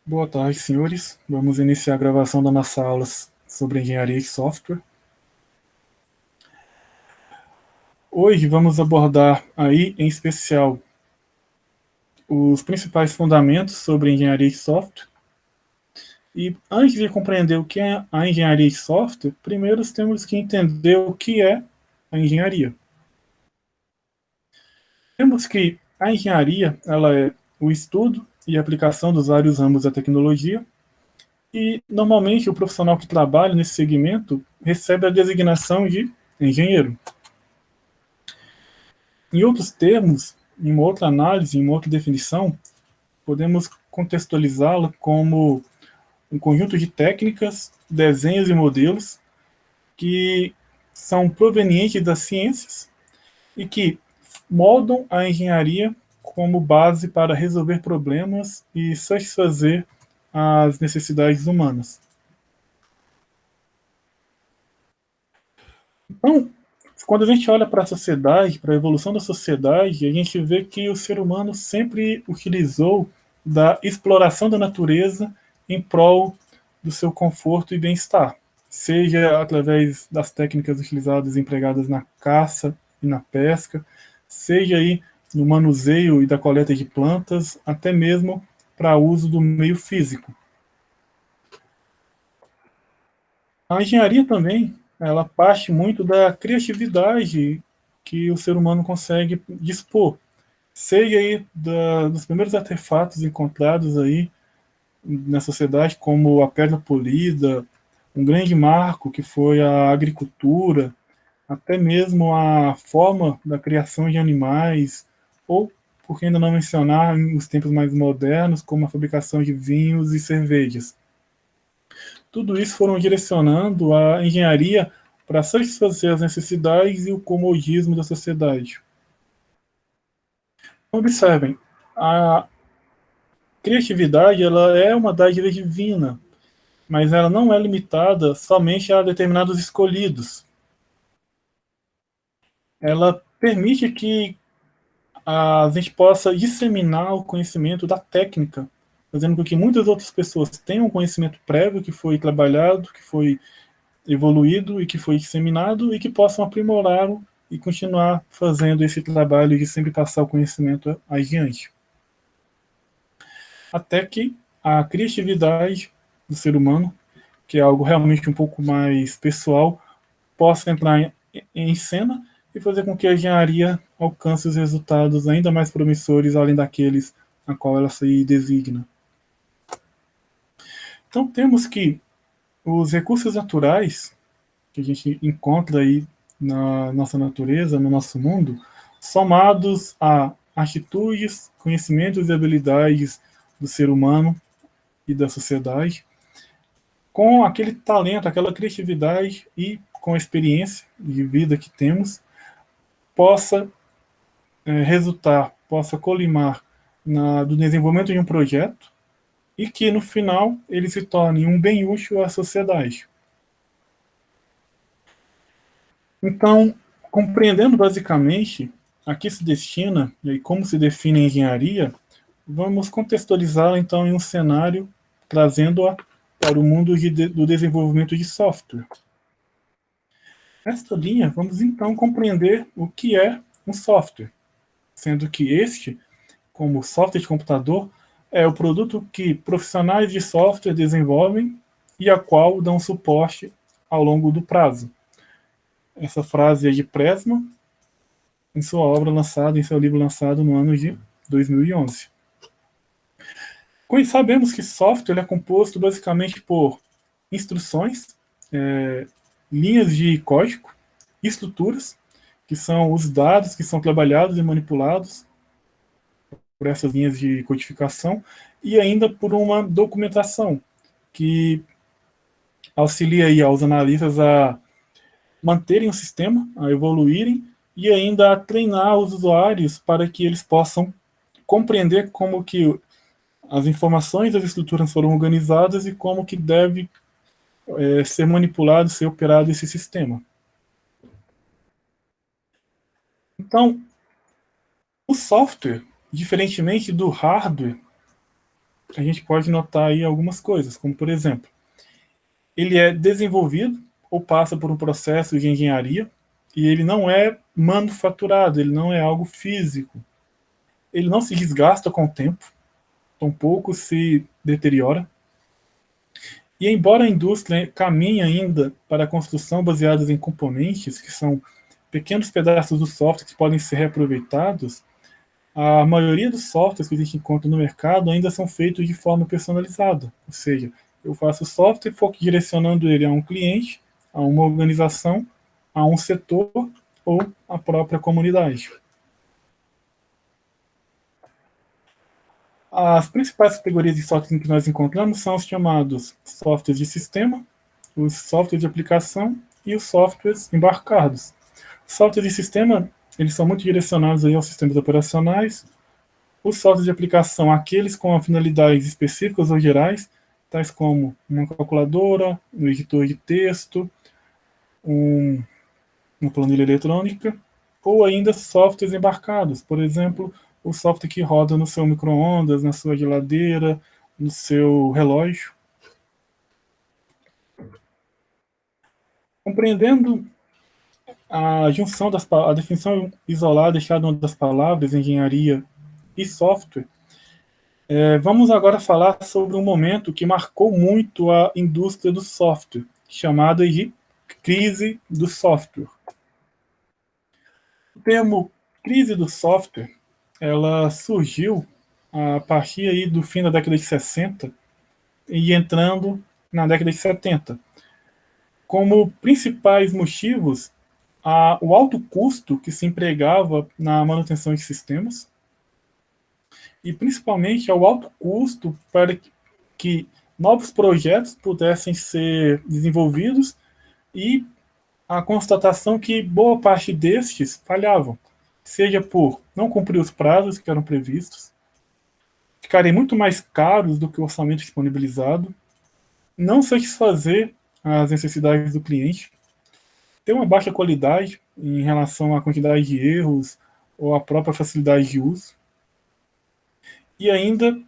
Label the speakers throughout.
Speaker 1: Boa tarde, senhores. Vamos iniciar a gravação da nossa aula sobre engenharia e software. Hoje vamos abordar aí, em especial, os principais fundamentos sobre engenharia e software. E antes de compreender o que é a engenharia e software, primeiro temos que entender o que é a engenharia. Temos que a engenharia, ela é o estudo e aplicação dos vários ramos da tecnologia. E, normalmente, o profissional que trabalha nesse segmento recebe a designação de engenheiro. Em outros termos, em uma outra análise, em uma outra definição, podemos contextualizá-la como um conjunto de técnicas, desenhos e modelos que são provenientes das ciências e que moldam a engenharia como base para resolver problemas e satisfazer as necessidades humanas. Então, quando a gente olha para a sociedade, para a evolução da sociedade, a gente vê que o ser humano sempre utilizou da exploração da natureza em prol do seu conforto e bem-estar, seja através das técnicas utilizadas empregadas na caça e na pesca, seja aí no manuseio e da coleta de plantas, até mesmo para uso do meio físico. A engenharia também, ela parte muito da criatividade que o ser humano consegue dispor. Seja aí dos primeiros artefatos encontrados aí na sociedade, como a pedra polida, um grande marco que foi a agricultura, até mesmo a forma da criação de animais, ou, por que ainda não mencionar, em os tempos mais modernos, como a fabricação de vinhos e cervejas. Tudo isso foram direcionando a engenharia para satisfazer as necessidades e o comodismo da sociedade. Observem, a criatividade ela é uma dádiva divina, mas ela não é limitada somente a determinados escolhidos. Ela permite que a gente possa disseminar o conhecimento da técnica, fazendo com que muitas outras pessoas tenham um conhecimento prévio que foi trabalhado, que foi evoluído e que foi disseminado e que possam aprimorá-lo e continuar fazendo esse trabalho de sempre passar o conhecimento adiante. Até que a criatividade do ser humano, que é algo realmente um pouco mais pessoal, possa entrar em cena e fazer com que a engenharia alcance os resultados ainda mais promissores, além daqueles a qual ela se designa. Então temos que os recursos naturais que a gente encontra aí na nossa natureza, no nosso mundo, somados a atitudes, conhecimentos e habilidades do ser humano e da sociedade, com aquele talento, aquela criatividade e com a experiência de vida que temos, possa resultar, possa colimar do desenvolvimento de um projeto e que no final ele se torne um bem útil à sociedade. Então, compreendendo basicamente a que se destina e como se define a engenharia, vamos contextualizá-la então em um cenário trazendo-a para o mundo do desenvolvimento de software. Nesta linha, vamos então compreender o que é um software, sendo que este, como software de computador, é o produto que profissionais de software desenvolvem e a qual dão suporte ao longo do prazo. Essa frase é de Pressman, em sua obra lançada, em seu livro lançado no ano de 2011. Sabemos que software é composto basicamente por instruções, linhas de código, estruturas, que são os dados que são trabalhados e manipulados por essas linhas de codificação, e ainda por uma documentação que auxilia aí aos analistas a manterem o sistema, a evoluírem e ainda a treinar os usuários para que eles possam compreender como que as informações das estruturas foram organizadas e como que deve ser manipulado, ser operado esse sistema. Então, o software, diferentemente do hardware, a gente pode notar aí algumas coisas, como por exemplo, ele é desenvolvido ou passa por um processo de engenharia e ele não é manufaturado, ele não é algo físico. Ele não se desgasta com o tempo, tampouco se deteriora. E embora a indústria caminhe ainda para a construção baseada em componentes, que são pequenos pedaços do software que podem ser reaproveitados, a maioria dos softwares que a gente encontra no mercado ainda são feitos de forma personalizada. Ou seja, eu faço o software, foco direcionando ele a um cliente, a uma organização, a um setor ou à própria comunidade. As principais categorias de software que nós encontramos são os chamados softwares de sistema, os softwares de aplicação e os softwares embarcados. Os softwares de sistema, eles são muito direcionados aí aos sistemas operacionais. Os softwares de aplicação, aqueles com finalidades específicas ou gerais, tais como uma calculadora, um editor de texto, uma planilha eletrônica, ou ainda softwares embarcados, por exemplo, o software que roda no seu micro-ondas, na sua geladeira, no seu relógio. Compreendendo a junção a definição isolada de cada uma das palavras, engenharia e software, vamos agora falar sobre um momento que marcou muito a indústria do software, chamada de crise do software. O termo crise do software, ela surgiu a partir aí do fim da década de 60 e entrando na década de 70. Como principais motivos, o alto custo que se empregava na manutenção de sistemas e principalmente ao alto custo para que novos projetos pudessem ser desenvolvidos e a constatação que boa parte destes falhavam, seja por não cumprir os prazos que eram previstos, ficarem muito mais caros do que o orçamento disponibilizado, não satisfazer as necessidades do cliente, ter uma baixa qualidade em relação à quantidade de erros ou à própria facilidade de uso, e ainda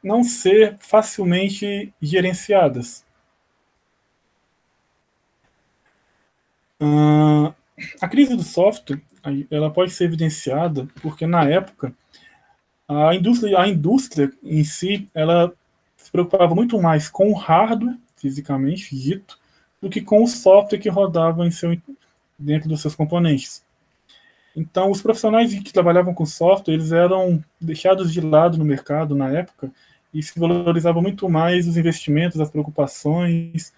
Speaker 1: não ser facilmente gerenciadas. A crise do software ela pode ser evidenciada porque, na época, a indústria em si ela se preocupava muito mais com o hardware, fisicamente dito, do que com o software que rodava dentro dos seus componentes. Então, os profissionais que trabalhavam com software, eles eram deixados de lado no mercado na época e se valorizava muito mais os investimentos, as preocupações,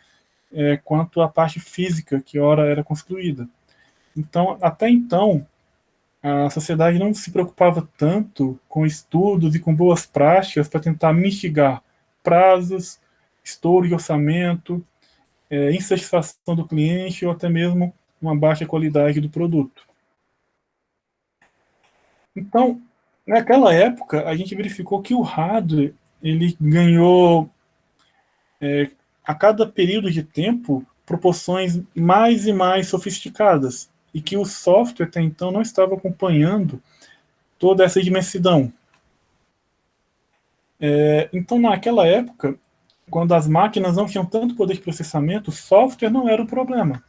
Speaker 1: quanto à parte física que ora era construída. Então, até então, a sociedade não se preocupava tanto com estudos e com boas práticas para tentar mitigar prazos, estouro de orçamento, insatisfação do cliente ou até mesmo uma baixa qualidade do produto. Então, naquela época, a gente verificou que o hardware ele ganhou, a cada período de tempo, proporções mais e mais sofisticadas, e que o software até então não estava acompanhando toda essa imensidão. Então, naquela época, quando as máquinas não tinham tanto poder de processamento, o software não era o problema.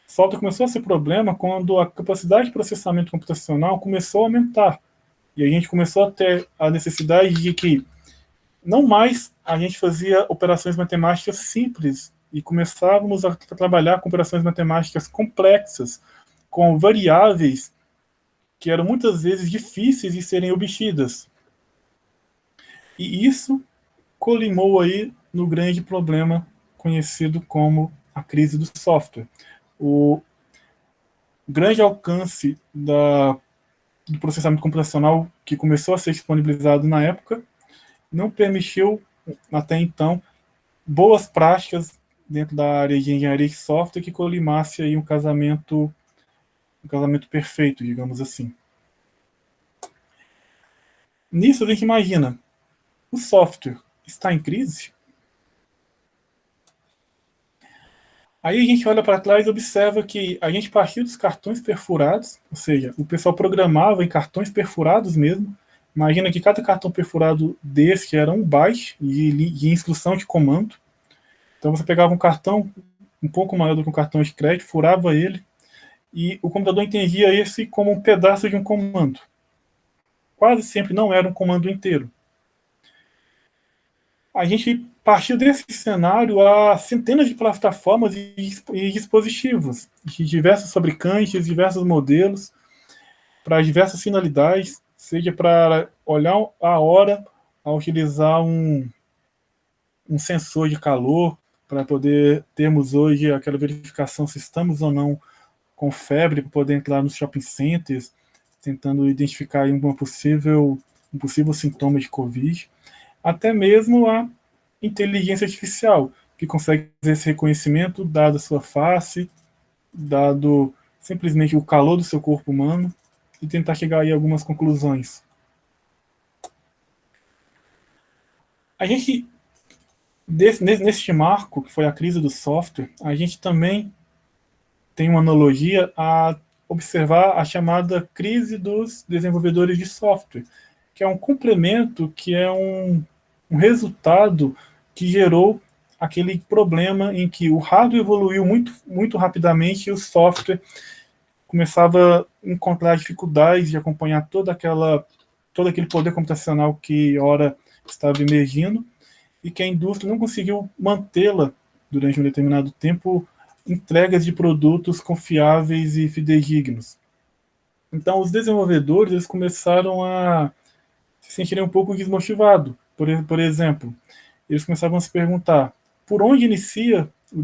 Speaker 1: O software começou a ser problema quando a capacidade de processamento computacional começou a aumentar. E a gente começou a ter a necessidade de que não mais a gente fazia operações matemáticas simples e começávamos a trabalhar com operações matemáticas complexas, com variáveis que eram muitas vezes difíceis de serem obtidas. E isso colimou aí no grande problema conhecido como a crise do software. O grande alcance do processamento computacional que começou a ser disponibilizado na época não permitiu, até então, boas práticas dentro da área de engenharia de software que colimasse aí um casamento perfeito, digamos assim. Nisso a gente imagina, o software está em crise? Aí a gente olha para trás e observa que a gente partiu dos cartões perfurados, ou seja, o pessoal programava em cartões perfurados mesmo, Imagina que cada cartão perfurado desse era um byte de instrução de comando. Então você pegava um cartão um pouco maior do que um cartão de crédito, furava ele, e o computador entendia esse como um pedaço de um comando. Quase sempre não era um comando inteiro. A gente partiu desse cenário a centenas de plataformas e dispositivos, de diversos fabricantes, diversos modelos, para diversas finalidades, seja para olhar a hora, a utilizar um sensor de calor, para poder termos hoje aquela verificação se estamos ou não com febre, para poder entrar nos shopping centers, tentando identificar um possível sintoma de Covid, até mesmo a inteligência artificial, que consegue fazer esse reconhecimento, dado a sua face, dado simplesmente o calor do seu corpo humano, e tentar chegar aí a algumas conclusões. A gente, neste marco, que foi a crise do software, a gente também tem uma analogia a observar a chamada crise dos desenvolvedores de software, que é um complemento, que é um resultado que gerou aquele problema em que o hardware evoluiu muito rapidamente e o software começava a encontrar dificuldades de acompanhar todo aquele poder computacional que ora estava emergindo e que a indústria não conseguiu mantê-la durante um determinado tempo, entregas de produtos confiáveis e fidedignos. Então, os desenvolvedores eles começaram a se sentirem um pouco desmotivados. Por exemplo, eles começavam a se perguntar por onde inicia o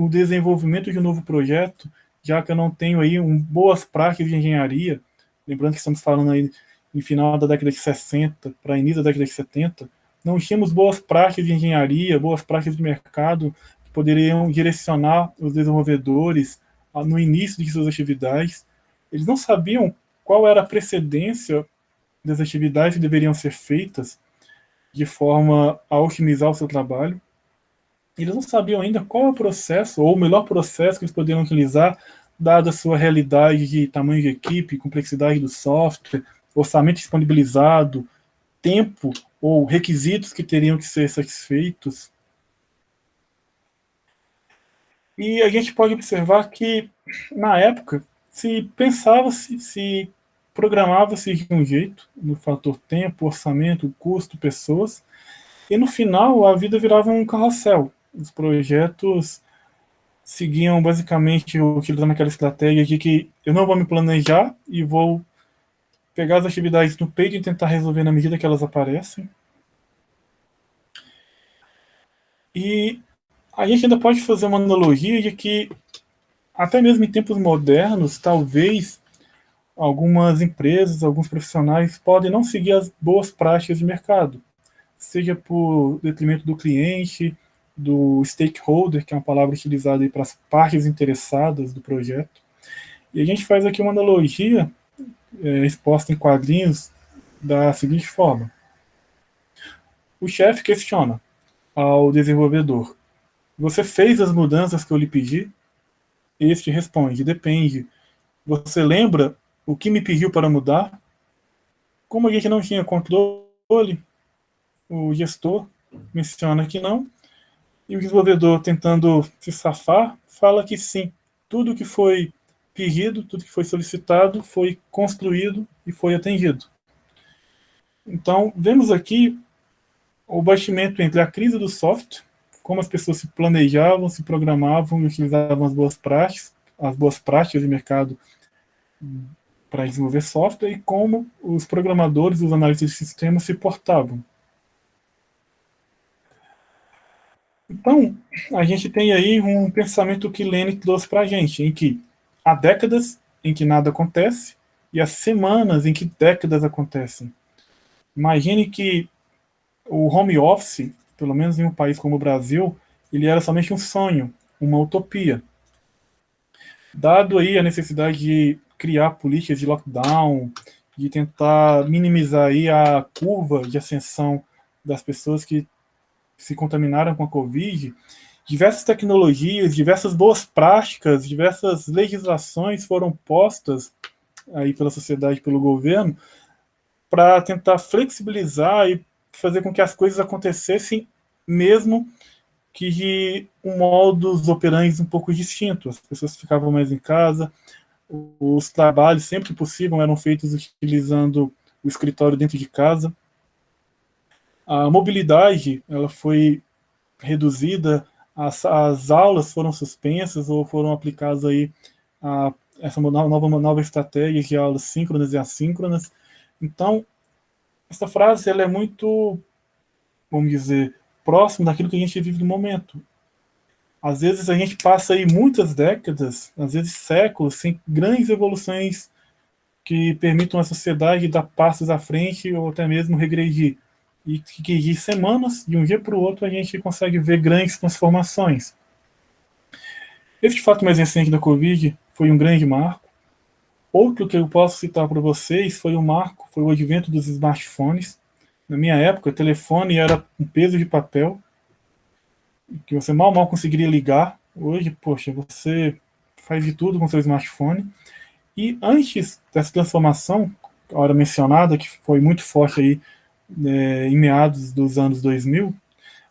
Speaker 1: desenvolvimento de um novo projeto, já que eu não tenho aí boas práticas de engenharia. Lembrando que estamos falando aí em final da década de 60 para início da década de 70, não tínhamos boas práticas de engenharia, boas práticas de mercado que poderiam direcionar os desenvolvedores no início de suas atividades. Eles não sabiam qual era a precedência das atividades que deveriam ser feitas de forma a otimizar o seu trabalho. Eles não sabiam ainda qual é o processo, ou o melhor processo que eles poderiam utilizar, dada a sua realidade de tamanho de equipe, complexidade do software, orçamento disponibilizado, tempo ou requisitos que teriam que ser satisfeitos. E a gente pode observar que, na época, se pensava-se, se programava-se de um jeito, no fator tempo, orçamento, custo, pessoas, e no final a vida virava um carrossel. Os projetos seguiam basicamente utilizando aquela estratégia de que eu não vou me planejar e vou pegar as atividades no peito e tentar resolver na medida que elas aparecem. E a gente ainda pode fazer uma analogia de que, até mesmo em tempos modernos, talvez algumas empresas, alguns profissionais podem não seguir as boas práticas de mercado, seja por detrimento do cliente, do stakeholder, que é uma palavra utilizada para as partes interessadas do projeto. E a gente faz aqui uma analogia exposta em quadrinhos da seguinte forma. O chefe questiona ao desenvolvedor: você fez as mudanças que eu lhe pedi? Este responde: depende. Você lembra o que me pediu para mudar? Como a gente não tinha controle, o gestor menciona que não, e o desenvolvedor, tentando se safar, fala que sim. Tudo que foi pedido, tudo que foi solicitado, foi construído e foi atendido. Então, vemos aqui o batimento entre a crise do software, como as pessoas se planejavam, se programavam e utilizavam as boas práticas de mercado para desenvolver software, e como os programadores, os analistas de sistemas se portavam. Então, a gente tem aí um pensamento que Lenin trouxe para a gente, em que há décadas em que nada acontece e há semanas em que décadas acontecem. Imagine que o home office, pelo menos em um país como o Brasil, ele era somente um sonho, uma utopia. Dado aí a necessidade de criar políticas de lockdown, de tentar minimizar aí a curva de ascensão das pessoas que se contaminaram com a Covid, diversas tecnologias, diversas boas práticas, diversas legislações foram postas aí pela sociedade, pelo governo, para tentar flexibilizar e fazer com que as coisas acontecessem mesmo que de um modus operandi um pouco distinto. As pessoas ficavam mais em casa, os trabalhos, sempre que possível, eram feitos utilizando o escritório dentro de casa. A mobilidade ela foi reduzida, as aulas foram suspensas ou foram aplicadas aí a essa nova estratégia de aulas síncronas e assíncronas. Então, essa frase ela é muito, vamos dizer, próximo daquilo que a gente vive no momento. Às vezes a gente passa aí muitas décadas, às vezes séculos, sem grandes evoluções que permitam a sociedade dar passos à frente ou até mesmo regredir. E que de semanas, de um dia para o outro, a gente consegue ver grandes transformações. Este fato mais recente da Covid foi um grande marco. Outro que eu posso citar para vocês foi foi o advento dos smartphones. Na minha época, o telefone era um peso de papel, que você mal conseguiria ligar. Hoje, poxa, você faz de tudo com seu smartphone. E antes dessa transformação, a hora mencionada, que foi muito forte aí em meados dos anos 2000,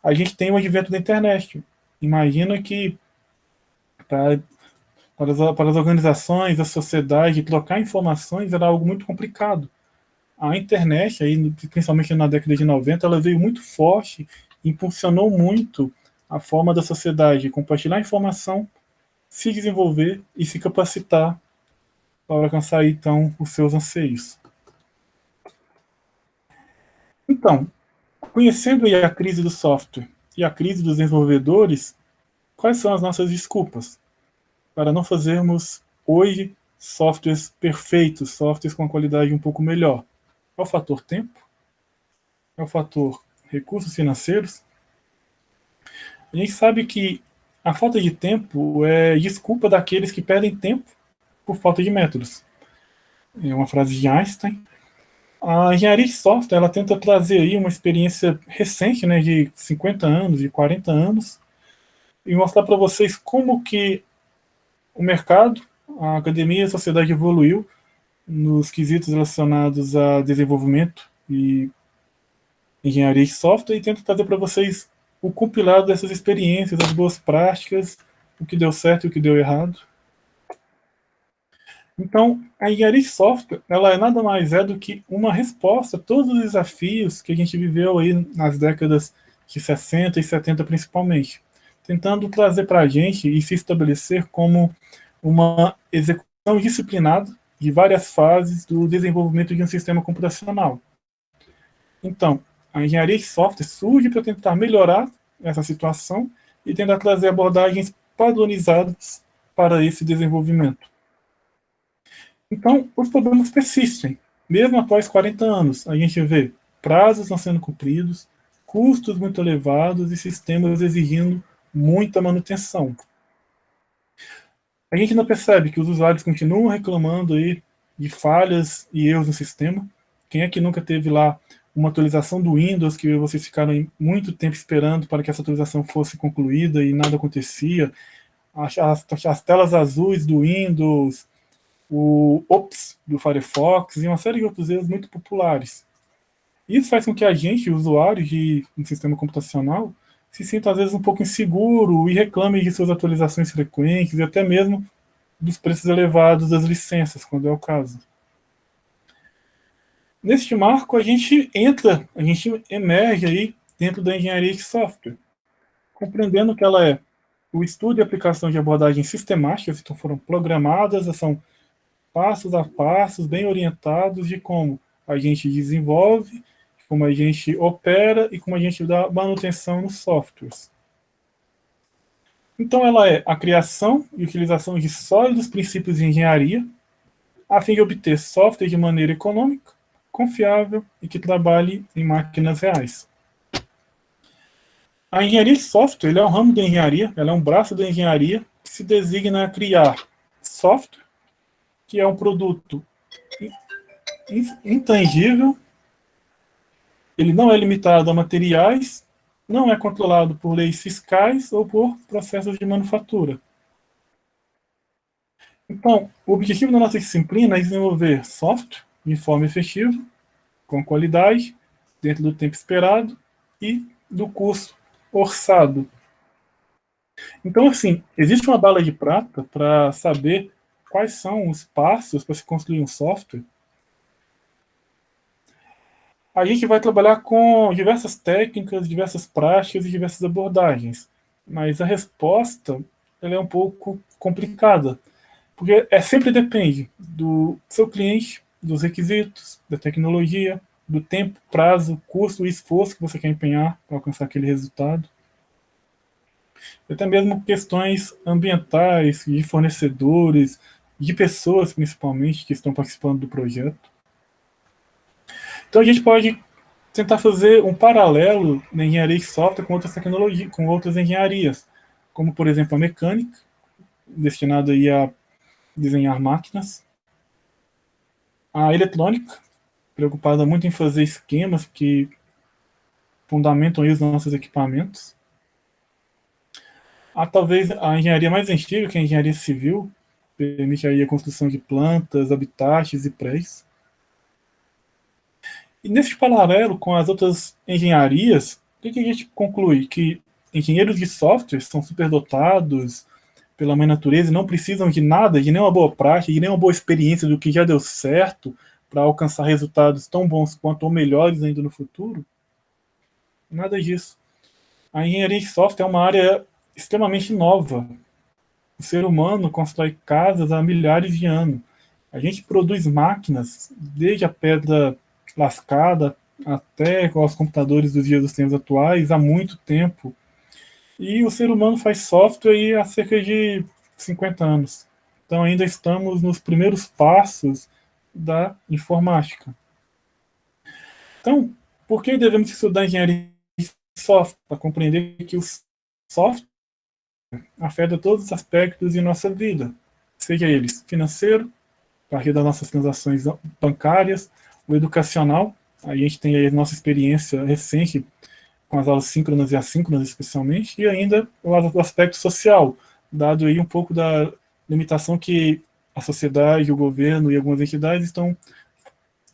Speaker 1: a gente tem o advento da internet. Imagina que para as organizações, a sociedade, trocar informações era algo muito complicado. A internet, aí, principalmente na década de 90, ela veio muito forte, impulsionou muito a forma da sociedade compartilhar informação, se desenvolver e se capacitar para alcançar, então, os seus anseios. Então, conhecendo a crise do software e a crise dos desenvolvedores, quais são as nossas desculpas para não fazermos hoje softwares perfeitos, softwares com qualidade um pouco melhor? É o fator tempo? É o fator recursos financeiros? A gente sabe que a falta de tempo é desculpa daqueles que perdem tempo por falta de métodos. É uma frase de Einstein. A engenharia de software ela tenta trazer aí uma experiência recente, né, de 50 anos, de 40 anos, e mostrar para vocês como que o mercado, a academia e a sociedade evoluiu nos quesitos relacionados a desenvolvimento e engenharia de software, e tento trazer para vocês o compilado dessas experiências, as boas práticas, o que deu certo e o que deu errado. Então, a engenharia de software, ela é nada mais do que uma resposta a todos os desafios que a gente viveu aí nas décadas de 60 e 70 principalmente, tentando trazer para a gente e se estabelecer como uma execução disciplinada de várias fases do desenvolvimento de um sistema computacional. Então, a engenharia de software surge para tentar melhorar essa situação e tentar trazer abordagens padronizadas para esse desenvolvimento. Então, os problemas persistem. Mesmo após 40 anos, a gente vê prazos não sendo cumpridos, custos muito elevados e sistemas exigindo muita manutenção. A gente não percebe que os usuários continuam reclamando aí de falhas e erros no sistema. Quem é que nunca teve lá uma atualização do Windows que vocês ficaram muito tempo esperando para que essa atualização fosse concluída e nada acontecia? As telas azuis do Windows, o Ops do Firefox e uma série de outros erros muito populares. Isso faz com que a gente, usuário de um sistema computacional, se sinta às vezes um pouco inseguro e reclame de suas atualizações frequentes e até mesmo dos preços elevados das licenças, quando é o caso. Neste marco, a gente emerge aí dentro da engenharia de software, compreendendo que ela é o estudo e aplicação de abordagens sistemáticas, que foram programadas, são passos a passos, bem orientados de como a gente desenvolve, como a gente opera e como a gente dá manutenção nos softwares. Então, ela é a criação e utilização de sólidos princípios de engenharia, a fim de obter software de maneira econômica, confiável e que trabalhe em máquinas reais. A engenharia de software é um ramo da engenharia, ela é um braço da engenharia que se designa a criar software, que é um produto intangível, ele não é limitado a materiais, não é controlado por leis fiscais ou por processos de manufatura. Então, o objetivo da nossa disciplina é desenvolver software de forma efetiva, com qualidade, dentro do tempo esperado e do custo orçado. Então, assim, existe uma bala de prata para saber quais são os passos para se construir um software. A gente vai trabalhar com diversas técnicas, diversas práticas e diversas abordagens, mas a resposta ela é um pouco complicada, porque sempre depende do seu cliente, dos requisitos, da tecnologia, do tempo, prazo, custo e esforço que você quer empenhar para alcançar aquele resultado. E até mesmo questões ambientais, de fornecedores, de pessoas principalmente que estão participando do projeto. Então a gente pode tentar fazer um paralelo na engenharia de software com outras tecnologias, com outras engenharias, como por exemplo a mecânica, destinada aí a desenhar máquinas, a eletrônica, preocupada muito em fazer esquemas que fundamentam aí os nossos equipamentos, a talvez a engenharia mais antiga, que é a engenharia civil, permite aí a construção de plantas, habitats e prédios. E nesse paralelo com as outras engenharias, o que a gente conclui? Que engenheiros de software são superdotados pela mãe natureza e não precisam de nada, de nenhuma boa prática, de nenhuma boa experiência do que já deu certo para alcançar resultados tão bons quanto ou melhores ainda no futuro? Nada disso. A engenharia de software é uma área extremamente nova. O ser humano constrói casas há milhares de anos. A gente produz máquinas, desde a pedra lascada até os computadores dos dias dos tempos atuais, há muito tempo. E o ser humano faz software aí há cerca de 50 anos. Então ainda estamos nos primeiros passos da informática. Então, por que devemos estudar engenharia de software? Para compreender que o software afeta todos os aspectos de nossa vida, seja eles financeiro, a partir das nossas transações bancárias, o educacional, aí a gente tem aí a nossa experiência recente com as aulas síncronas e assíncronas especialmente, e ainda o aspecto social, dado aí um pouco da limitação que a sociedade, o governo e algumas entidades estão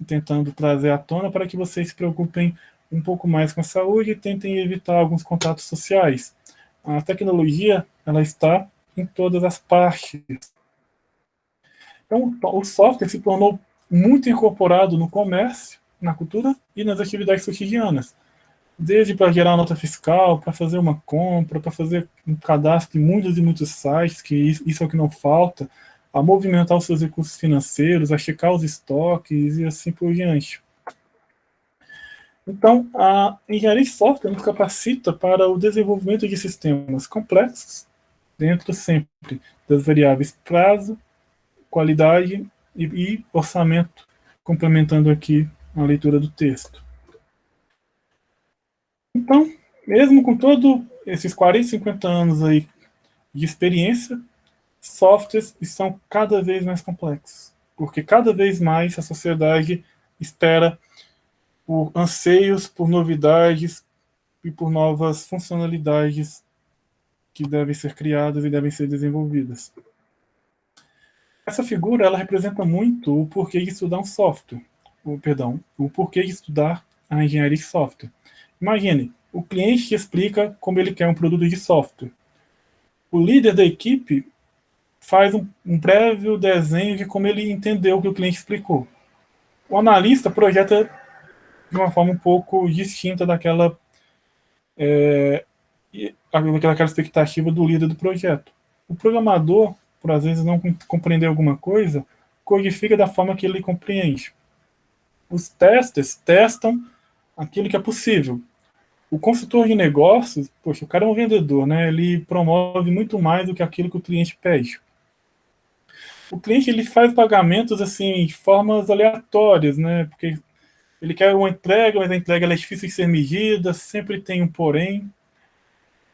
Speaker 1: tentando trazer à tona para que vocês se preocupem um pouco mais com a saúde e tentem evitar alguns contatos sociais. A tecnologia, ela está em todas as partes. Então, o software se tornou muito incorporado no comércio, na cultura e nas atividades cotidianas. Desde para gerar nota fiscal, para fazer uma compra, para fazer um cadastro em muitos e muitos sites, que isso é o que não falta, a movimentar os seus recursos financeiros, a checar os estoques e assim por diante. Então, a engenharia de software nos capacita para o desenvolvimento de sistemas complexos, dentro sempre das variáveis prazo, qualidade e orçamento, complementando aqui a leitura do texto. Então, mesmo com todos esses 40, 50 anos aí de experiência, softwares estão cada vez mais complexos, porque cada vez mais a sociedade espera por anseios, por novidades e por novas funcionalidades que devem ser criadas e devem ser desenvolvidas. Essa figura ela representa muito o porquê de estudar um software, o porquê de estudar a engenharia de software. Imagine, o cliente te explica como ele quer um produto de software. O líder da equipe faz um prévio desenho de como ele entendeu o que o cliente explicou. O analista projeta de uma forma um pouco distinta daquela expectativa do líder do projeto. O programador, por às vezes não compreender alguma coisa, codifica da forma que ele compreende. Os testers testam aquilo que é possível. O consultor de negócios, poxa, o cara é um vendedor, né? Ele promove muito mais do que aquilo que o cliente pede. O cliente ele faz pagamentos assim de formas aleatórias, né? Porque ele quer uma entrega, mas a entrega é difícil de ser medida, sempre tem um porém.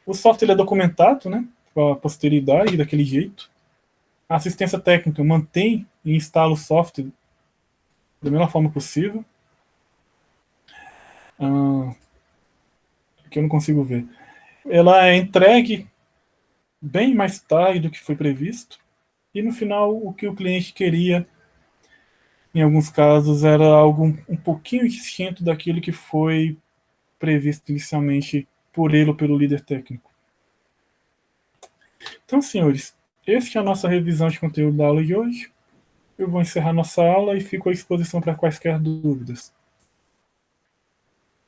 Speaker 1: O software é documentado, né? Com a posteridade daquele jeito. A assistência técnica mantém e instala o software da melhor forma possível. Que eu não consigo ver. Ela é entregue bem mais tarde do que foi previsto. E no final, o que o cliente queria Em alguns casos era algo um pouquinho distinto daquilo que foi previsto inicialmente por ele ou pelo líder técnico. Então, senhores, esta é a nossa revisão de conteúdo da aula de hoje. Eu vou encerrar nossa aula e fico à disposição para quaisquer dúvidas.